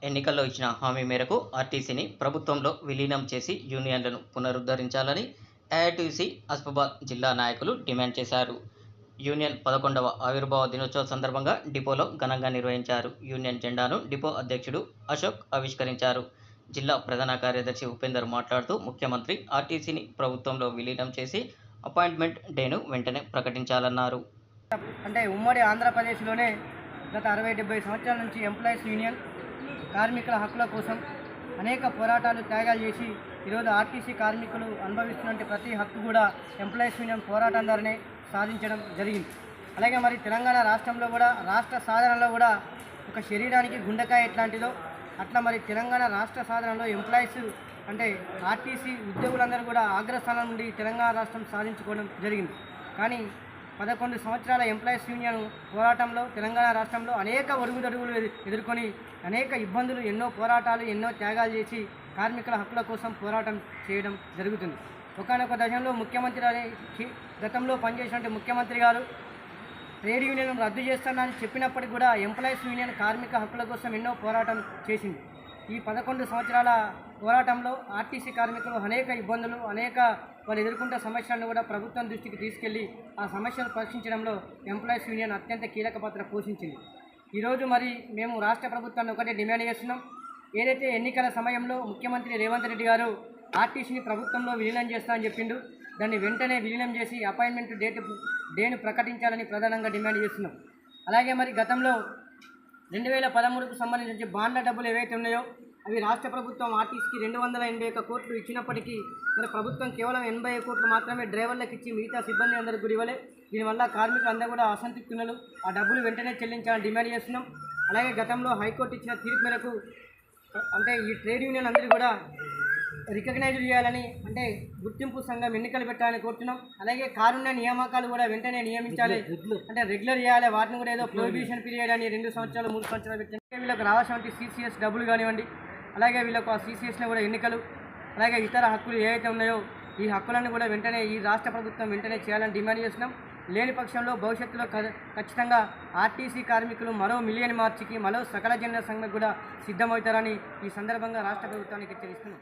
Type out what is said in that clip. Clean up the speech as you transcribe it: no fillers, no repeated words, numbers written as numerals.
ఎన్నికల్లో ఇచ్చిన హామీ మేరకు ఆర్టీసీని ప్రభుత్వంలో విలీనం చేసి యూనియన్లను పునరుద్ధరించాలని ఏఐటీయూసీ ఆసిఫాబాద్ జిల్లా నాయకులు డిమాండ్ చేశారు. యూనియన్ 11వ ఆవిర్భావ దినోత్సవం సందర్భంగా డిపోలో ఘనంగా నిర్వహించారు. యూనియన్ జెండాను డిపో అధ్యక్షుడు అశోక్ ఆవిష్కరించారు. జిల్లా ప్రధాన కార్యదర్శి ఉపేందర్ మాట్లాడుతూ ముఖ్యమంత్రి ఆర్టీసీని ప్రభుత్వంలో విలీనం చేసి అపాయింట్మెంట్ డేను వెంటనే ప్రకటించాలన్నారు. అంటే ఉమ్మడి ఆంధ్రప్రదేశ్లోనే గత 60-70 సంవత్సరాల నుంచి ఎంప్లాయీస్ యూనియన్ కార్మికుల హక్కుల కోసం అనేక పోరాటాలు త్యాగాలు చేసి ఈరోజు ఆర్టీసీ కార్మికులు అనుభవిస్తున్న ప్రతి హక్కు కూడా ఎంప్లాయీస్ యూనియన్ పోరాటం ద్వారానే సాధించడం జరిగింది. అలాగే మరి తెలంగాణ రాష్ట్రంలో కూడా రాష్ట్ర సాధనలో కూడా ఒక శరీరానికి గుండెకాయ ఎట్లాంటిదో అట్లా మరి తెలంగాణ రాష్ట్ర సాధనలో ఎంప్లాయీస్ అంటే ఆర్టీసీ ఉద్యోగులందరూ కూడా అగ్రస్థానం నుండి తెలంగాణ రాష్ట్రం సాధించుకోవడం జరిగింది. కానీ 11 సంవత్సరాల ఎంప్లాయీస్ యూనియన్ పోరాటంలో తెలంగాణ రాష్ట్రంలో అనేక ఒడుగుదొడుగులు ఎదుర్కొని అనేక ఇబ్బందులు, ఎన్నో పోరాటాలు, ఎన్నో త్యాగాలు చేసి కార్మికుల హక్కుల కోసం పోరాటం చేయడం జరుగుతుంది. ఒకానొక దశలో ముఖ్యమంత్రి గతంలో పనిచేసినటువంటి ముఖ్యమంత్రి గారు ట్రేడ్ యూనియన్ రద్దు చేస్తానని చెప్పినప్పటికీ కూడా ఎంప్లాయీస్ యూనియన్ కార్మిక హక్కుల కోసం ఎన్నో పోరాటం చేసింది. ఈ 11 సంవత్సరాల పోరాటంలో ఆర్టీసీ కార్మికులు అనేక ఇబ్బందులు, వాళ్ళు ఎదుర్కొంటున్న సమస్యలను కూడా ప్రభుత్వం దృష్టికి తీసుకెళ్లి ఆ సమస్యలు పరిష్కరించడంలో ఎంప్లాయీస్ యూనియన్ అత్యంత కీలక పాత్ర పోషించింది. ఈరోజు మరి మేము రాష్ట్ర ప్రభుత్వాన్ని ఒకటే డిమాండ్ చేస్తున్నాం. ఏదైతే ఎన్నికల సమయంలో ముఖ్యమంత్రి రేవంత్ రెడ్డి గారు ఆర్టీసీని ప్రభుత్వంలో విలీనం చేస్తామని చెప్పిండు, దాన్ని వెంటనే విలీనం చేసి అపాయింట్మెంట్ డేను ప్రకటించాలని ప్రధానంగా డిమాండ్ చేస్తున్నాం. అలాగే మరి గతంలో 2013కు సంబంధించి బాండ్ల డబ్బులు ఏవైతే ఉన్నాయో అవి రాష్ట్ర ప్రభుత్వం ఆర్టీసీకి 281 కోట్లు ఇచ్చినప్పటికీ మరి ప్రభుత్వం కేవలం 80 కోట్లు మాత్రమే డ్రైవర్లకు ఇచ్చి మిగతా సిబ్బంది అందరికీ కూడా ఇవ్వలే. దీనివల్ల కార్మికులు అందరూ కూడా అసంతృప్తున్నారు. ఆ డబ్బులు వెంటనే చెల్లించాలని డిమాండ్ చేస్తున్నాం. అలాగే గతంలో హైకోర్టు ఇచ్చిన తీర్పు మేరకు అంటే ఈ ట్రేడ్ యూనియన్ అందరూ కూడా రికగ్నైజ్ చేయాలని, అంటే గుర్తింపు సంఘం ఎన్నికలు పెట్టాలని కోరుతున్నాం. అలాగే కారుణ్య నియామకాలు కూడా వెంటనే నియమించాలి, అంటే రెగ్యులర్ చేయాలి. వాటిని కూడా ఏదో ప్రొహిబిషన్ పీరియడ్ అని 2 సంవత్సరాలు 3 సంవత్సరాలు పెట్టిన వీళ్ళకి రావాల్సిన CCS డబ్బులు కానివ్వండి, అలాగే వీళ్ళకు ఆ CCSలో కూడా ఎన్నికలు, అలాగే ఇతర హక్కులు ఏవైతే ఉన్నాయో ఈ హక్కులను కూడా వెంటనే ఈ రాష్ట్ర ప్రభుత్వం వెంటనే చేయాలని డిమాండ్ చేస్తున్నాం. లేని పక్షంలో భవిష్యత్తులో ఖచ్చితంగా ఆర్టీసీ కార్మికులు మరో మిలియన్ మార్చికి మరో సకల జన సంఘం కూడా సిద్ధమవుతారని ఈ సందర్భంగా రాష్ట్ర ప్రభుత్వానికి హెచ్చరిస్తున్నాం.